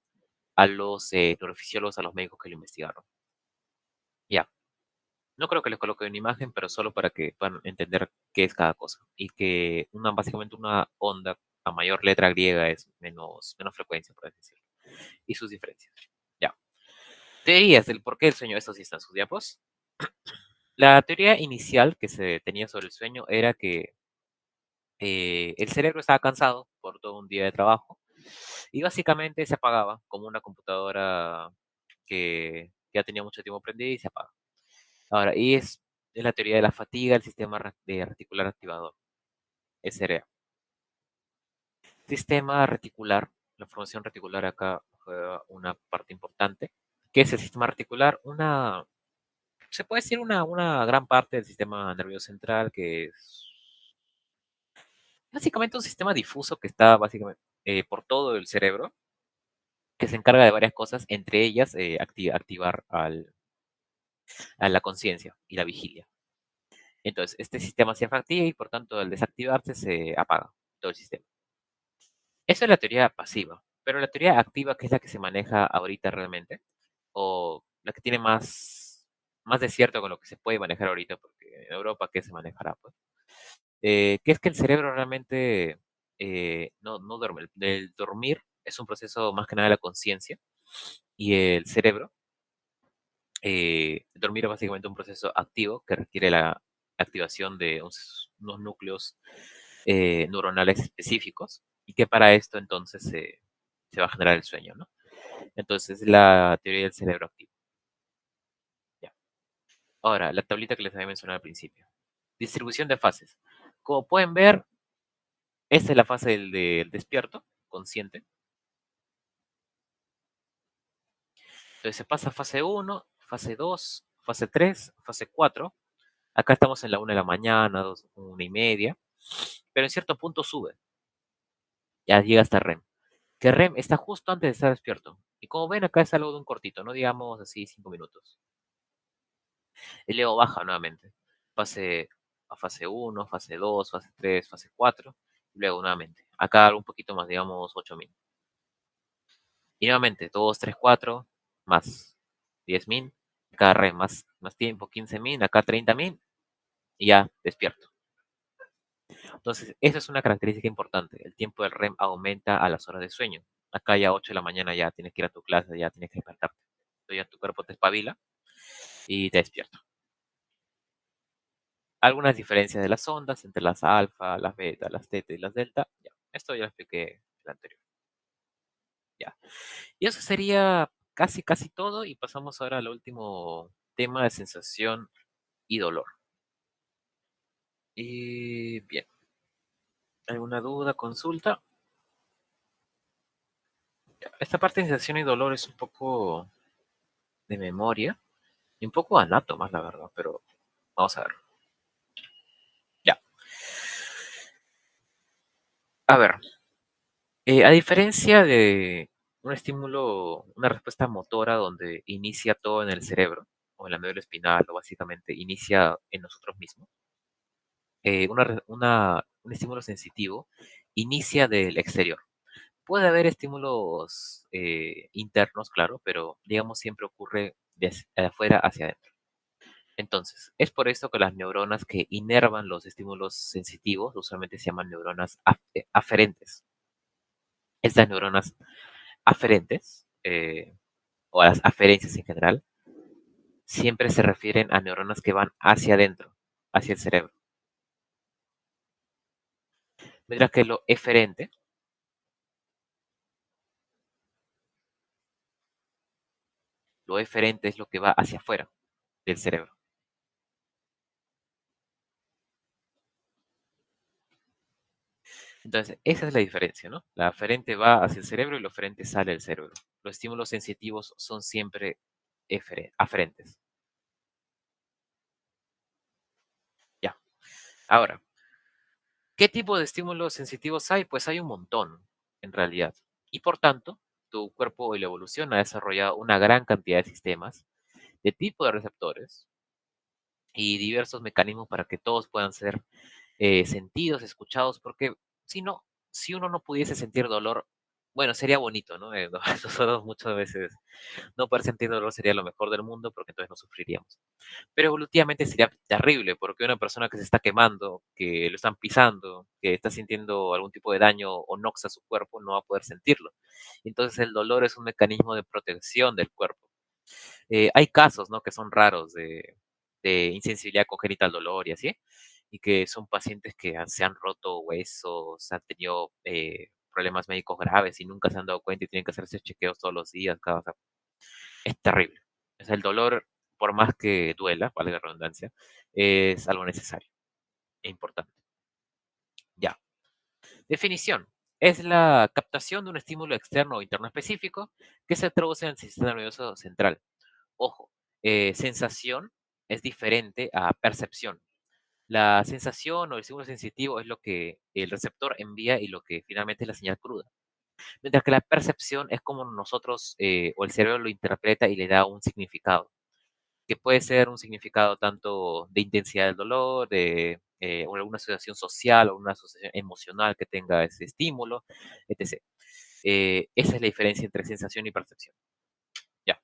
a los neurofisiólogos, a los médicos que lo investigaron. Ya, no creo que les coloque una imagen, pero solo para que puedan entender qué es cada cosa. Y que básicamente una onda a mayor letra griega es menos frecuencia, por así decirlo. Y sus diferencias. Ya. Teorías del por qué el sueño, esto sí está en sus diapos. La teoría inicial que se tenía sobre el sueño era que el cerebro estaba cansado por todo un día de trabajo y básicamente se apagaba como una computadora que ya tenía mucho tiempo prendida y se apaga. Ahora, es la teoría de la fatiga del sistema de reticular activador, SRA. Sistema reticular, la formación reticular acá juega una parte importante. ¿Qué es el sistema reticular? Se puede decir una gran parte del sistema nervioso central, que es básicamente un sistema difuso que está básicamente por todo el cerebro, que se encarga de varias cosas, entre ellas activar a la conciencia y la vigilia. Entonces, este sistema se activa y por tanto al desactivarse se apaga todo el sistema. Esa es la teoría pasiva, pero la teoría activa, que es la que se maneja ahorita realmente, o la que tiene más de cierto con lo que se puede manejar ahorita, porque en Europa, ¿qué se manejará? Pues? Que es que el cerebro realmente no duerme. El dormir es un proceso más que nada de la conciencia y el cerebro, dormir es básicamente un proceso activo que requiere la activación de unos núcleos neuronales específicos y que para esto entonces se va a generar el sueño, ¿no? Entonces, la teoría del cerebro activo. Ya. Ahora, la tablita que les había mencionado al principio. Distribución de fases. Como pueden ver, esta es la fase del despierto, consciente. Entonces se pasa a fase uno, fase 2, fase 3, fase 4. Acá estamos en la 1 de la mañana, 2, 1 y media. Pero en cierto punto sube. Ya llega hasta REM. Que REM está justo antes de estar despierto. Y como ven, acá es algo de un cortito, no digamos así 5 minutos. Y luego baja nuevamente. Pase a fase uno, fase 2, fase 3, fase 4. Y luego nuevamente. Acá un poquito más, digamos 8.000. Y nuevamente 2, 3, 4, más 10.000. Acá REM, más tiempo, 15.000. Acá 30.000. Y ya despierto. Entonces, esa es una característica importante. El tiempo del REM aumenta a las horas de sueño. Acá ya 8 de la mañana ya tienes que ir a tu clase, ya tienes que despertarte. Entonces ya tu cuerpo te espabila y te despierta. Algunas diferencias de las ondas entre las alfa, las beta, las teta y las delta. Ya, esto ya lo expliqué en el anterior. Ya. Y eso sería casi todo. Y pasamos ahora al último tema de sensación y dolor. Y bien, ¿alguna duda, consulta? Ya, esta parte de sensación y dolor es un poco de memoria y un poco más la verdad, pero vamos a ver. Ya. A ver, a diferencia de un estímulo, una respuesta motora donde inicia todo en el cerebro o en la médula espinal o básicamente inicia en nosotros mismos, un estímulo sensitivo inicia del exterior. Puede haber estímulos internos, claro, pero digamos siempre ocurre de afuera hacia adentro. Entonces, es por esto que las neuronas que inervan los estímulos sensitivos usualmente se llaman neuronas aferentes. Estas neuronas aferentes, o a las aferencias en general, siempre se refieren a neuronas que van hacia adentro, hacia el cerebro. Mientras que lo eferente es lo que va hacia afuera del cerebro. Entonces, esa es la diferencia, ¿no? La aferente va hacia el cerebro y lo eferente sale del cerebro. Los estímulos sensitivos son siempre aferentes. Ya. Ahora, ¿qué tipo de estímulos sensitivos hay? Pues hay un montón, en realidad. Y por tanto, tu cuerpo y la evolución ha desarrollado una gran cantidad de sistemas de tipo de receptores y diversos mecanismos para que todos puedan ser sentidos, escuchados, porque si no, si uno no pudiese sentir dolor, bueno, sería bonito, ¿no? Nosotros muchas veces no poder sentir dolor sería lo mejor del mundo porque entonces no sufriríamos. Pero evolutivamente sería terrible porque una persona que se está quemando, que lo están pisando, que está sintiendo algún tipo de daño o nox a su cuerpo, no va a poder sentirlo. Entonces el dolor es un mecanismo de protección del cuerpo. Hay casos, ¿no? Que son raros de insensibilidad congénita al dolor y así, y que son pacientes que se han roto huesos, han tenido problemas médicos graves y nunca se han dado cuenta y tienen que hacerse chequeos todos los días, o sea, es terrible. O sea, el dolor, por más que duela, vale la redundancia, es algo necesario e importante. Ya. Definición. Es la captación de un estímulo externo o interno específico que se traduce en el sistema nervioso central. Ojo, sensación es diferente a percepción. La sensación o el estímulo sensitivo es lo que el receptor envía y lo que finalmente es la señal cruda. Mientras que la percepción es como nosotros o el cerebro lo interpreta y le da un significado, que puede ser un significado tanto de intensidad del dolor, de o alguna asociación social o una asociación emocional que tenga ese estímulo, etc. Esa es la diferencia entre sensación y percepción. Ya.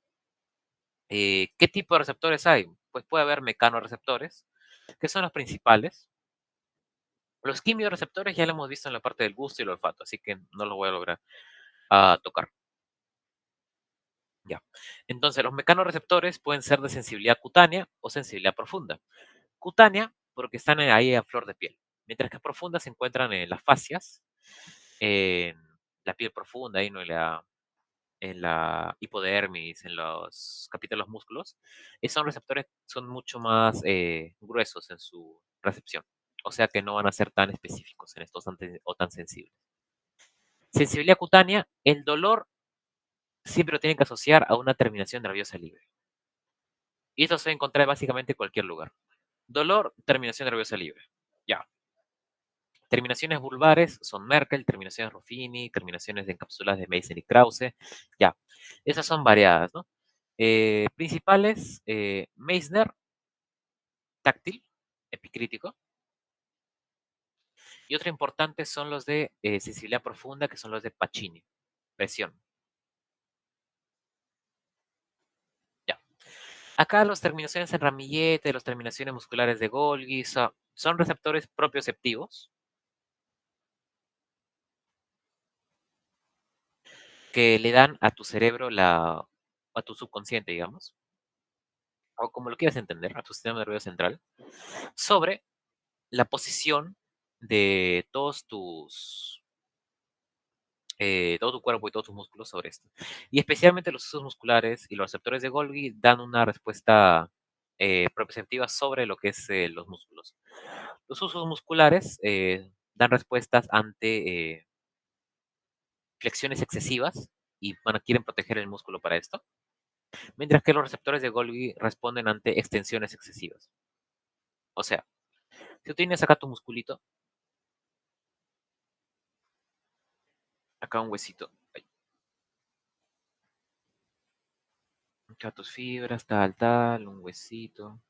¿Qué tipo de receptores hay? Pues puede haber mecanorreceptores, que son los principales. Los quimiorreceptores ya lo hemos visto en la parte del gusto y el olfato, así que no lo voy a lograr tocar. Ya. Entonces, los mecanorreceptores pueden ser de sensibilidad cutánea o sensibilidad profunda. Cutánea, porque están ahí a flor de piel, mientras que profundas se encuentran en las fascias, en la piel profunda, ahí, ¿no? En la hipodermis, en los capítulos músculos, y son receptores, son mucho más gruesos en su recepción, o sea que no van a ser tan específicos en estos o tan sensibles. Sensibilidad cutánea, el dolor siempre lo tienen que asociar a una terminación nerviosa libre. Y esto se va a encontrar básicamente en cualquier lugar. Dolor, terminación nerviosa libre. Ya. Terminaciones vulvares son Merkel, terminaciones Ruffini, terminaciones de encapsuladas de Meissner y Krause. Ya. Esas son variadas, ¿no? Principales, Meissner, táctil, epicrítico. Y otro importante son los de sensibilidad profunda, que son los de Pacini, presión. Ya. Acá las terminaciones en ramillete, las terminaciones musculares de Golgi, son receptores propioceptivos que le dan a tu cerebro a tu subconsciente, digamos, o como lo quieras entender, a tu sistema nervioso central, sobre la posición de todo tu cuerpo y todos tus músculos sobre esto. Y especialmente los usos musculares y los receptores de Golgi dan una respuesta propioceptiva sobre lo que es los músculos. Los usos musculares dan respuestas ante flexiones excesivas y bueno, quieren proteger el músculo para esto, mientras que los receptores de Golgi responden ante extensiones excesivas. O sea, si tú tienes acá tu musculito, acá un huesito, acá tus fibras, tal, tal, un huesito,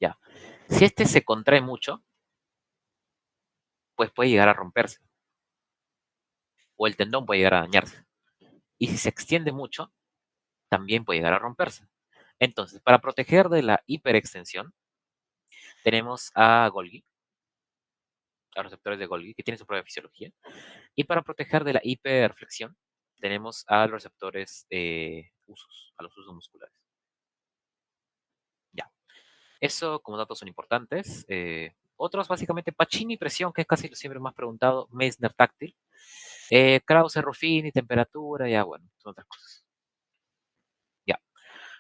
ya. Si este se contrae mucho, pues puede llegar a romperse, o el tendón puede llegar a dañarse. Y si se extiende mucho, también puede llegar a romperse. Entonces, para proteger de la hiperextensión, tenemos a Golgi, a los receptores de Golgi, que tienen su propia fisiología. Y para proteger de la hiperflexión, tenemos a los receptores usos, a los usos musculares. Ya. Eso como datos son importantes. Otros, básicamente, Pacini presión, que es casi lo siempre más preguntado, Meissner táctil, Krause Ruffini temperatura, ya bueno, son otras cosas. Ya.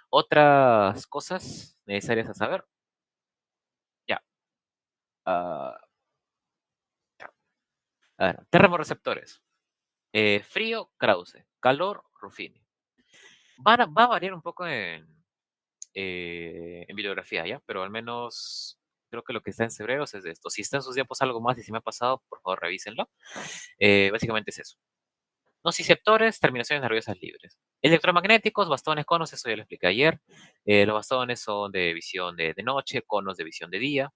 Otras cosas necesarias a saber. Ya. ah, a ver, termorreceptores. Frío, Krause. Calor, Ruffini. Va a variar un poco en bibliografía, ¿ya? Pero al menos creo que lo que está en Cebreros es de esto. Si está en sus diapos algo más y si me ha pasado, por favor revísenlo. Básicamente es eso. Nociceptores, terminaciones nerviosas libres. Electromagnéticos, bastones, conos, eso ya lo expliqué ayer. Los bastones son de visión de noche, conos de visión de día,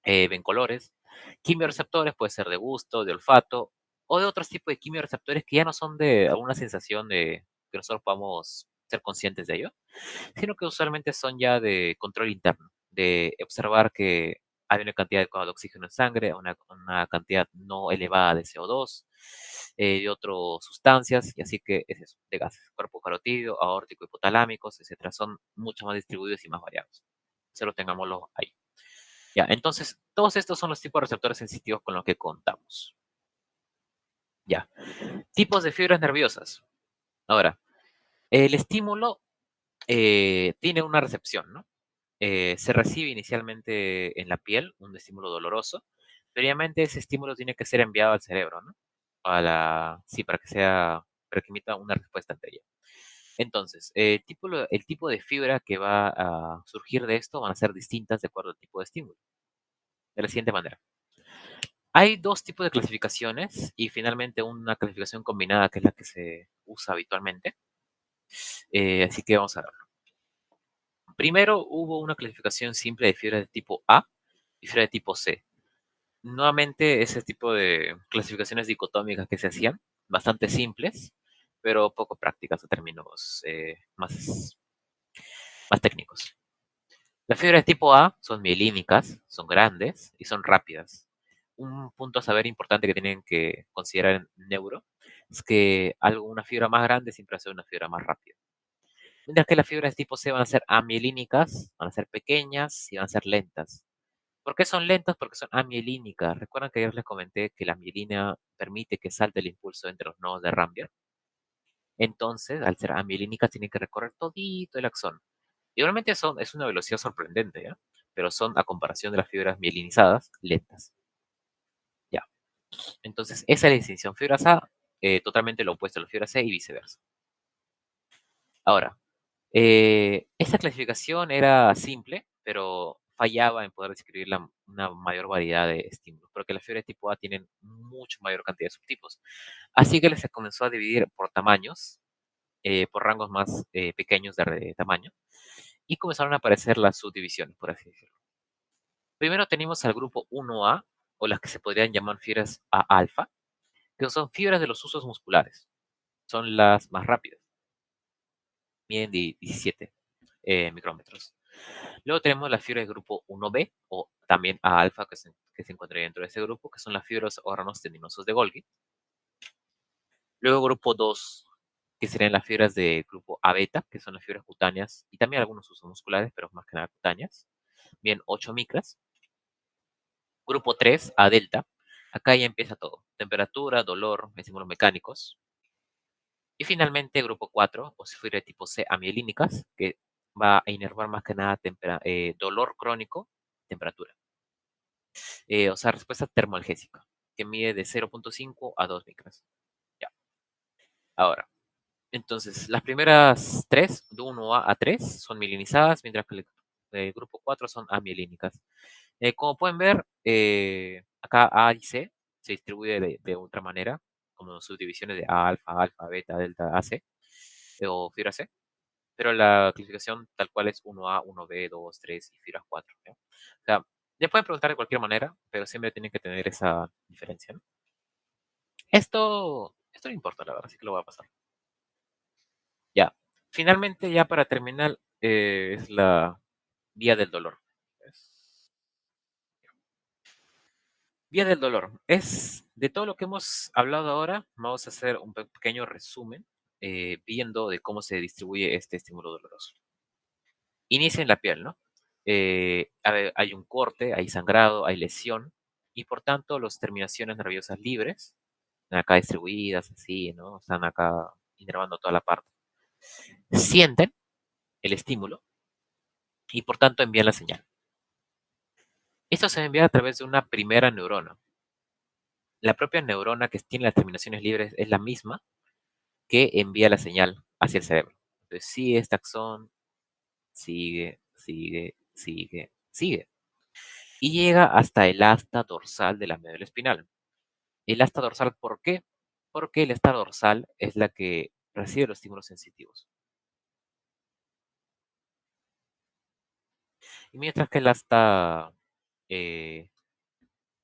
ven colores. Quimioreceptores puede ser de gusto, de olfato, o de otros tipos de quimioreceptores que ya no son de alguna sensación de que nosotros podamos ser conscientes de ello, sino que usualmente son ya de control interno, de observar que hay una cantidad adecuada de oxígeno en sangre, una cantidad no elevada de CO2, de otras sustancias, y así que es eso, de gases, cuerpo carotídeo, aórtico, hipotalámicos, etcétera, son mucho más distribuidos y más variados. Solo tengámoslo ahí. Ya, entonces, todos estos son los tipos de receptores sensitivos con los que contamos. Ya, tipos de fibras nerviosas. Ahora, el estímulo tiene una recepción, ¿no? Se recibe inicialmente en la piel un estímulo doloroso. Previamente ese estímulo tiene que ser enviado al cerebro, ¿no? Sí, para que emita una respuesta ante ella. Entonces, el tipo de fibra que va a surgir de esto van a ser distintas de acuerdo al tipo de estímulo. De la siguiente manera. Hay dos tipos de clasificaciones y finalmente una clasificación combinada que es la que se usa habitualmente. Así que vamos a ver. Primero hubo una clasificación simple de fibra de tipo A y fibra de tipo C. Nuevamente, ese tipo de clasificaciones dicotómicas que se hacían, bastante simples, pero poco prácticas a términos más técnicos. Las fibras de tipo A son mielínicas, son grandes y son rápidas. Un punto a saber importante que tienen que considerar en neuro es que una fibra más grande siempre va a ser una fibra más rápida. Mientras que las fibras de tipo C van a ser amielínicas, van a ser pequeñas y van a ser lentas. ¿Por qué son lentas? Porque son amielínicas. Recuerdan que ayer les comenté que la mielina permite que salte el impulso entre los nodos de Rambier. Entonces, al ser amielínicas, tienen que recorrer todito el axón. Y realmente es una velocidad sorprendente, ¿ya? Pero son, a comparación de las fibras mielinizadas, lentas. Ya. Entonces, esa es la distinción. Fibras A, totalmente lo opuesto a las fibras C y viceversa. Ahora, esta clasificación era simple, pero fallaba en poder describir una mayor variedad de estímulos, porque las fibras de tipo A tienen mucho mayor cantidad de subtipos. Así que se comenzó a dividir por tamaños, por rangos más pequeños de tamaño, y comenzaron a aparecer las subdivisiones, por así decirlo. Primero tenemos al grupo 1A, o las que se podrían llamar fibras A alfa, que son fibras de los usos musculares. Son las más rápidas, miden 17 micrómetros. Luego tenemos las fibras del grupo 1B, o también A alfa, que se encuentra dentro de ese grupo, que son las fibras órganos tendinosos de Golgi. Luego grupo 2, que serían las fibras de grupo A beta, que son las fibras cutáneas y también algunos usos musculares, pero más que nada cutáneas. Bien, 8 micras. Grupo 3, A delta. Acá ya empieza todo. Temperatura, dolor, estímulos mecánicos. Y finalmente, grupo 4, o fibras de tipo C amielínicas, que va a inervar más que nada dolor crónico, temperatura. O sea, respuesta termoalgésica, que mide de 0.5 a 2 micras. Ya. Ahora, entonces, las primeras tres, de 1A a 3, son mielinizadas, mientras que el grupo 4 son amielínicas. Como pueden ver, acá A y C se distribuye de otra manera, como subdivisiones de A, alfa, alfa, beta, delta, AC, o fibra C, pero la clasificación tal cual es 1A, 1B, 2, 3 y fibra 4. ¿Ya? O sea, le pueden preguntar de cualquier manera, pero siempre tienen que tener esa diferencia, ¿no? Esto no importa, la verdad, así que lo voy a pasar. Ya. Finalmente, ya para terminar, es la vía del dolor. Vía del dolor. Es de todo lo que hemos hablado ahora, vamos a hacer un pequeño resumen viendo de cómo se distribuye este estímulo doloroso. Inicia en la piel, ¿no? Hay un corte, hay sangrado, hay lesión y por tanto las terminaciones nerviosas libres, están acá distribuidas así, ¿no? Están acá inervando toda la parte. Sienten el estímulo y por tanto envían la señal. Esto se envía a través de una primera neurona. La propia neurona que tiene las terminaciones libres es la misma que envía la señal hacia el cerebro. Entonces sigue este axón, sigue, sigue, sigue, sigue. Y llega hasta el asta dorsal de la médula espinal. El asta dorsal, ¿por qué? porque el asta dorsal es la que recibe los estímulos sensitivos. Y mientras que eh,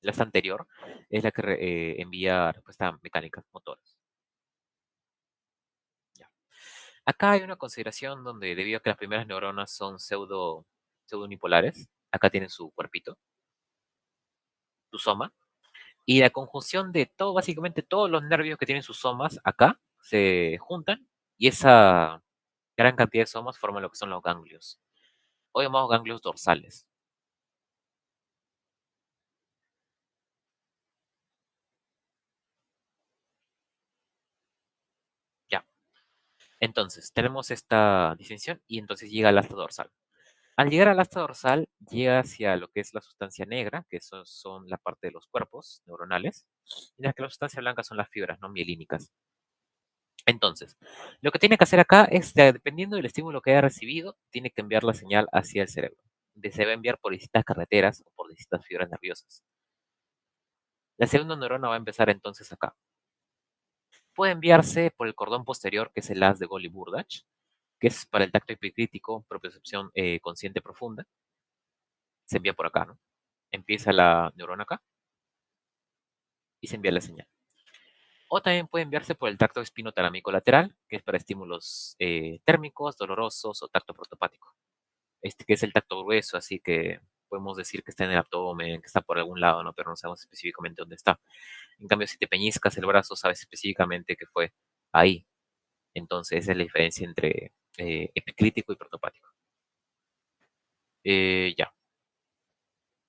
el asta anterior es la que envía respuesta mecánica, motores. Ya. Acá hay una consideración donde debido a que las primeras neuronas son pseudo unipolares, acá tienen su cuerpito, su soma, y la conjunción de todo, básicamente todos los nervios que tienen sus somas acá se juntan y esa gran cantidad de somas forman lo que son los ganglios, o llamados ganglios dorsales. Ya. Entonces, tenemos esta distinción y entonces llega al asta dorsal. Al llegar al asta dorsal, llega hacia lo que es la sustancia negra, que son la parte de los cuerpos neuronales, y la que la sustancia blanca son las fibras no mielínicas. Entonces, lo que tiene que hacer acá es, dependiendo del estímulo que haya recibido, tiene que enviar la señal hacia el cerebro. Se va a enviar por distintas carreteras o por distintas fibras nerviosas. La segunda neurona va a empezar entonces acá. Puede enviarse por el cordón posterior, que es el haz de Golgi-Burdach, que es para el tacto epicrítico, propiocepción consciente profunda. Se envía por acá, ¿no? Empieza la neurona acá y se envía la señal. O también puede enviarse por el tracto espinotalámico lateral, que es para estímulos térmicos, dolorosos o tacto protopático. Este que es el tacto grueso, así que podemos decir que está en el abdomen, que está por algún lado, ¿no? Pero no sabemos específicamente dónde está. En cambio, si te peñiscas el brazo, sabes específicamente que fue ahí. Entonces, esa es la diferencia entre epicrítico y protopático. Ya.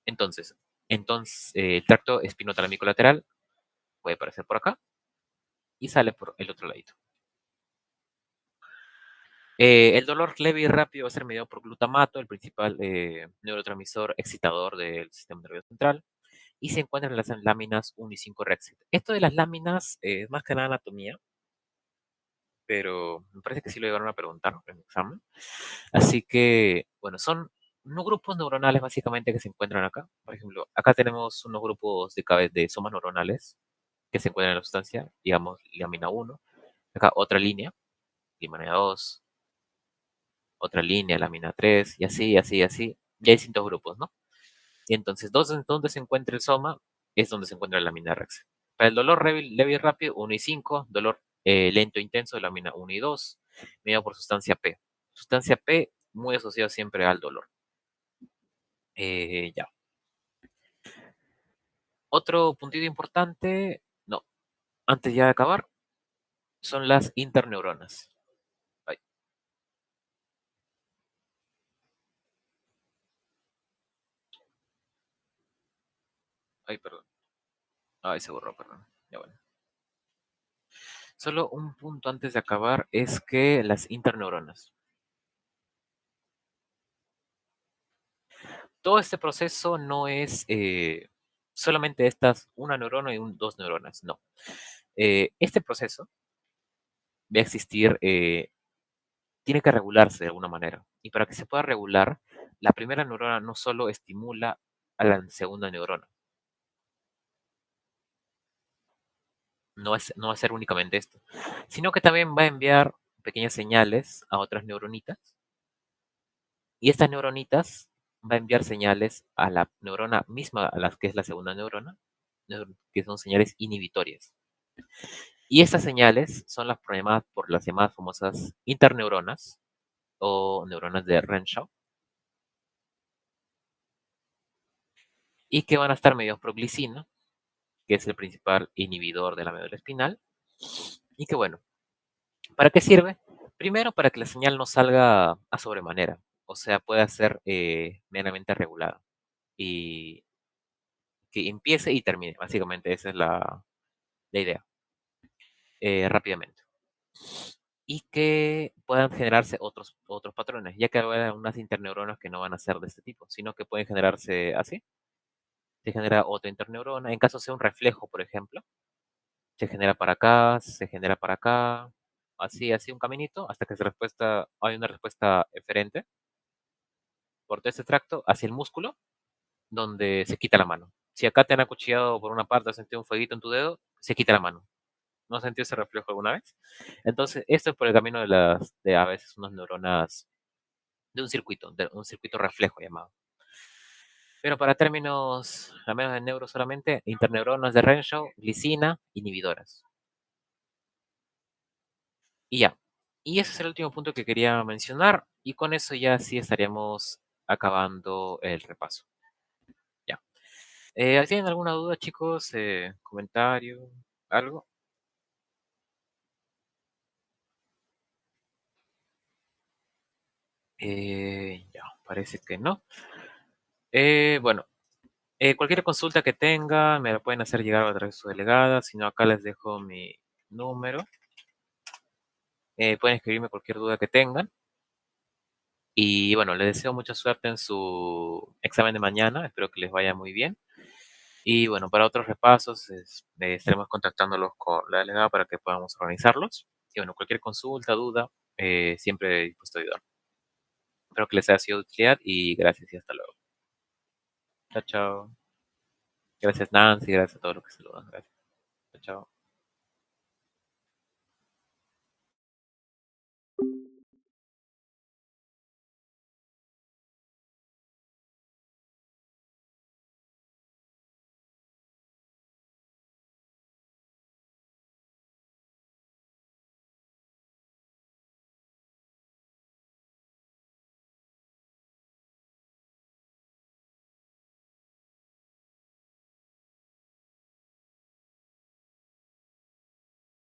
Entonces, el tracto espinotalámico lateral puede aparecer por acá y sale por el otro ladito. El dolor leve y rápido va a ser mediado por glutamato, el principal neurotransmisor excitador del sistema nervioso central, y se encuentra en las láminas 1 y 5 Rexit. Esto de las láminas es más que nada anatomía, pero me parece que sí lo llegaron a preguntar en el examen. Así que, bueno, son unos grupos neuronales básicamente que se encuentran acá. Por ejemplo, acá tenemos unos grupos de somas neuronales que se encuentran en la sustancia, digamos, lámina 1. Acá otra línea, lámina 2, otra línea, lámina 3, y así, así, así. Y hay distintos grupos, ¿no? Y entonces, donde se encuentra el soma es donde se encuentra la lámina rex. Para el dolor leve y rápido, 1 y 5. Dolor lento e intenso, lámina 1 y 2. Mediado por sustancia P. Sustancia P muy asociada siempre al dolor. Ya. Otro puntito importante, no, antes ya de acabar, son las interneuronas. Ay, ay, perdón. Ay, se borró, perdón. Ya bueno. Solo un punto antes de acabar es que las interneuronas. Todo este proceso no es solamente estas, una neurona y dos neuronas, no. Este proceso va a existir, tiene que regularse de alguna manera. Y para que se pueda regular, la primera neurona no solo estimula a la segunda neurona, no va a ser únicamente esto, sino que también va a enviar pequeñas señales a otras neuronitas. Y estas neuronitas va a enviar señales a la neurona misma, a las que es la segunda neurona, que son señales inhibitorias. Y estas señales son las programadas por las llamadas famosas interneuronas o neuronas de Renshaw y que van a estar mediados por glicina, que es el principal inhibidor de la médula espinal. Y que bueno, ¿para qué sirve? Primero, para que la señal no salga a sobremanera, o sea, pueda ser meramente regulada y que empiece y termine. Básicamente, esa es la idea, rápidamente. Y que puedan generarse otros patrones, ya que habrá unas interneuronas que no van a ser de este tipo, sino que pueden generarse así. Se genera otra interneurona. En caso sea un reflejo, por ejemplo, se genera para acá, se genera para acá, así, así un caminito, hasta que hay una respuesta eferente por todo este tracto hacia el músculo, donde se quita la mano. Si acá te han acuchillado por una parte, has sentido un fueguito en tu dedo, se quita la mano. ¿No has sentido ese reflejo alguna vez? Entonces, esto es por el camino de a veces unas neuronas, de un circuito reflejo llamado. Pero para términos, al menos de neuro solamente, interneuronas de Renshaw, glicina, inhibidoras. Y ya. Y ese es el último punto que quería mencionar. Y con eso ya sí estaríamos acabando el repaso. Ya. ¿Tienen alguna duda, chicos? ¿Comentario? ¿Algo? Ya, parece que no. Bueno, cualquier consulta que tengan me la pueden hacer llegar a través de su delegada. Si no, acá les dejo mi número. Pueden escribirme cualquier duda que tengan. Y bueno, les deseo mucha suerte en su examen de mañana. Espero que les vaya muy bien. Y bueno, para otros repasos estaremos contactándolos con la delegada para que podamos organizarlos. Y bueno, cualquier consulta, duda, siempre dispuesto a ayudar. Espero que les haya sido de utilidad y gracias y hasta luego. Chao, chao. Gracias Nancy, gracias a todos los que saludan. Gracias. Chao, chao.